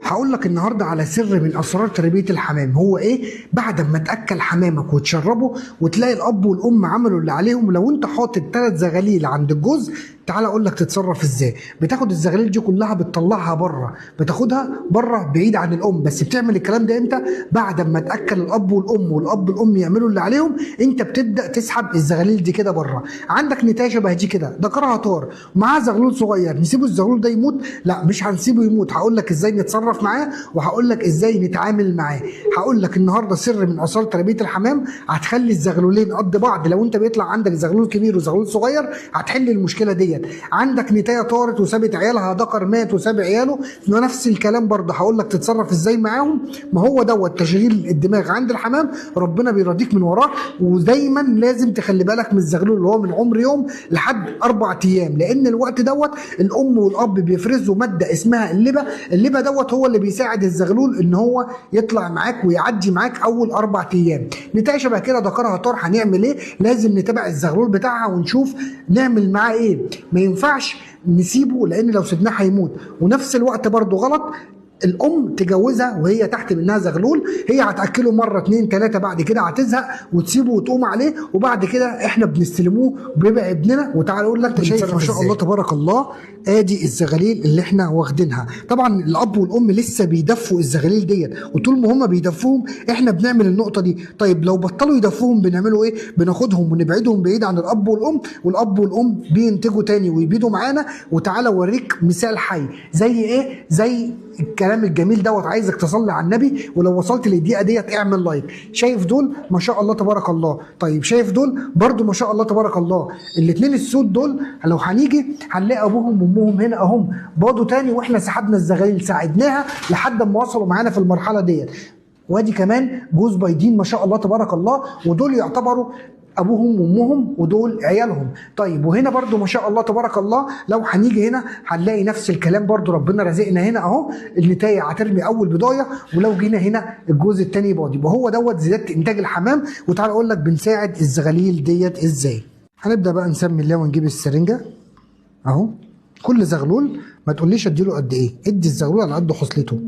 هقول لك النهارده على سر من اسرار تربيه الحمام. هو ايه؟ بعد ما تاكل حمامك وتشربه وتلاقي الاب والام عملوا اللي عليهم، لو انت حاطط 3 زغاليل عند الجوز، تعال اقول لك تتصرف ازاي. بتاخد الزغاليل دي كلها بتطلعها بره، بتاخدها بره بعيد عن الام. بس بتعمل الكلام ده امتى؟ بعد ما تاكل الاب والام والاب والام يعملوا اللي عليهم، انت بتبدا تسحب الزغاليل دي كده بره. عندك نتايه شبه دي كده، ذكرها طار ومعاه زغلول صغير، نسيبه الزغلول ده يموت؟ لا، مش هنسيبه يموت. هقول لك ازاي نتصرف معاه وهقول لك ازاي نتعامل معاه. هقول لك النهارده سر من اسرار تربيه الحمام هتخلي الزغلولين قد بعض. لو انت بيطلع عندك زغلول كبير وزغلول صغير هتحل المشكله ديت. عندك نتايه طارت وسابت عيالها، ذكر مات وساب عياله، نفس الكلام برضه هقول لك تتصرف ازاي معاهم. ما هو دوت تشغيل الدماغ عند الحمام، ربنا بيرضيك من وراه. ودايما لازم تخلي بالك من الزغلول اللي هو من عمر يوم لحد 4 ايام، لان الوقت دوت الام والاب بيفرزوا ماده اسمها اللبه. اللبه دوت هو اللي بيساعد الزغلول ان هو يطلع معاك ويعدي معاك اول 4 ايام. نتايه شبه كده ذكرها طار، هنعمل ايه؟ لازم نتابع الزغلول بتاعها ونشوف نعمل معاه ايه. ما ينفعش نسيبه، لان لو سيبناه هيموت. ونفس الوقت برضه غلط الام تجوزها وهي تحت منها زغلول. هي هتاكله مره 2 3، بعد كده هتزهق وتسيبه وتقوم عليه، وبعد كده احنا بنستلموه بيبقى ابننا. وتعالى اقول لك، انت شايف ما شاء الله تبارك الله، ادي الزغاليل اللي احنا واخدينها. طبعا الاب والام لسه بيدفوا الزغاليل ديت، وطول ما هم بيدفوهم احنا بنعمل النقطه دي. طيب لو بطلوا يدفوهم بنعملوا ايه؟ بناخدهم ونبعدهم بعيد عن الاب والام، والاب والام بينتجوا تاني ويبيدوا معانا. وتعالى اوريك مثال حي. زي ايه؟ زي الكلام الجميل دوت. عايزك تصلي على النبي، ولو وصلت للدقيقه ديت اعمل لايك. شايف دول ما شاء الله تبارك الله؟ طيب شايف دول برضو ما شاء الله تبارك الله؟ الاثنين السود دول لو هنيجي هنلاقي ابوهم وامهم هنا اهم برضو تاني، واحنا سحبنا الزغاليل ساعدناها لحد ما وصلوا معانا في المرحله ديت. وادي كمان جوز بيضين ما شاء الله تبارك الله، ودول يعتبروا ابوهم وامهم ودول عيالهم. طيب وهنا برضو ما شاء الله تبارك الله، لو هنيجي هنا هنلاقي نفس الكلام برضو. ربنا رزقنا هنا اهو، النتايه هترمي اول بضايه، ولو جينا هنا الجوز الثاني باضي. وهو دوت زياده انتاج الحمام. وتعالى اقول لك بنساعد الزغاليل ديت ازاي. هنبدا بقى نسمي الله ونجيب السرنجه اهو. كل زغلول ما تقوليش اديله قد ايه، ادي الزغلول على قد حصلته.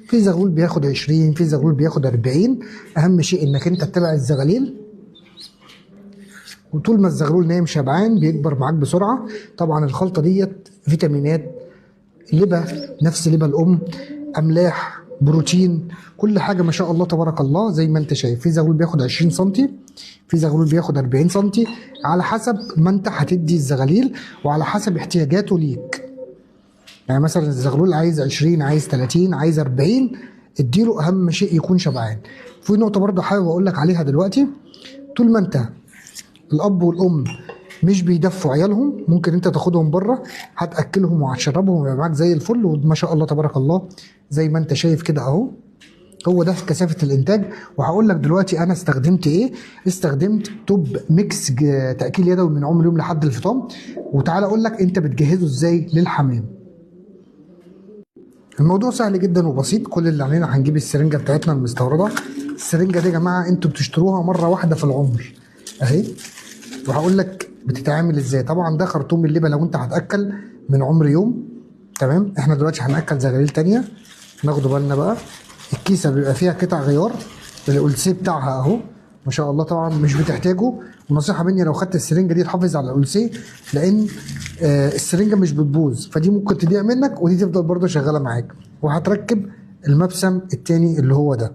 في زغلول بياخد 20، في زغلول بياخد 40. اهم شيء انك انت تتابع الزغاليل، وطول ما الزغلول نايم شبعان بيكبر معاك بسرعه. طبعا الخلطه ديت فيتامينات، لبه نفس لبه الام، املاح، بروتين، كل حاجه ما شاء الله تبارك الله. زي ما انت شايف في زغلول بياخد 20 سم، في زغلول بياخد 40 سم، على حسب ما انت هتدي الزغاليل وعلى حسب احتياجاته ليك. يعني مثلا الزغلول عايز 20، عايز 30، عايز 40، اديله. اهم شيء يكون شبعان. في نقطه برضه حابب اقول لك عليها دلوقتي. طول ما انت الاب والام مش بيدفوا عيالهم، ممكن انت تاخدهم بره هتاكلهم وهتشربهم ويبقى معاك زي الفل. وما شاء الله تبارك الله زي ما انت شايف كده اهو. هو ده كثافه الانتاج. وهقول لك دلوقتي انا استخدمت ايه. استخدمت توب ميكس تاكيل يدوي من عمر يوم لحد الفطام. وتعالى اقول لك انت بتجهزه ازاي للحمام. الموضوع سهل جدا وبسيط. كل اللي علينا هنجيب السرنجه بتاعتنا المستورده. السرنجه دي يا جماعه انتوا بتشتروها مره واحده في العمر اهي. وهقول لك بتتعامل ازاي. طبعا ده خرطوم اللبه لو انت هتاكل من عمر يوم. تمام. احنا دلوقتي هناكل زغاليل تانيه، ناخدوا بالنا بقى. الكيسه بيبقى فيها قطع غيار، القلسيه بتاعها اهو ما شاء الله. طبعا مش بتحتاجه. ونصيحه مني لو خدت السرنجه دي تحافظ على القلسيه، لان السرنجه مش بتبوظ، فدي ممكن تضيع منك ودي تفضل برضه شغاله معاك. وهتركب المبسم التاني اللي هو ده.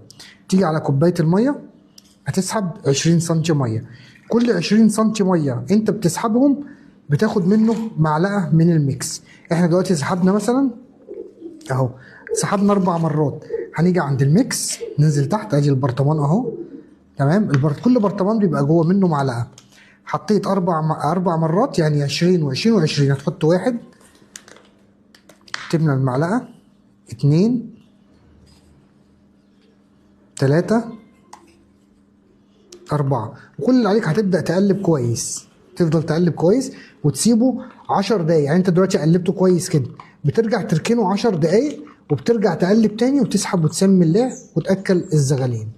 تيجي على كوبايه الميه هتسحب 20 سم ميه. كل 20 سم ميه انت بتسحبهم بتاخد منه معلقه من الميكس. احنا دلوقتي سحبنا مثلا اهو، سحبنا 4 مرات. هنيجي عند الميكس ننزل تحت، ادي البرطمان اهو. تمام. كل برطمان بيبقى جوه منه معلقه. حطيت 4 مرات يعني 20 و20 و20. هتحط 1، تملى المعلقه، 2، 3، 4. وكل اللي عليك هتبدأ تقلب كويس. تفضل تقلب كويس وتسيبه 10 دقايق. يعني انت دلوقتي قلبته كويس كده، بترجع تركنه 10 دقايق وبترجع تقلب تاني وتسحب وتسمي الله وتأكل الزغالين.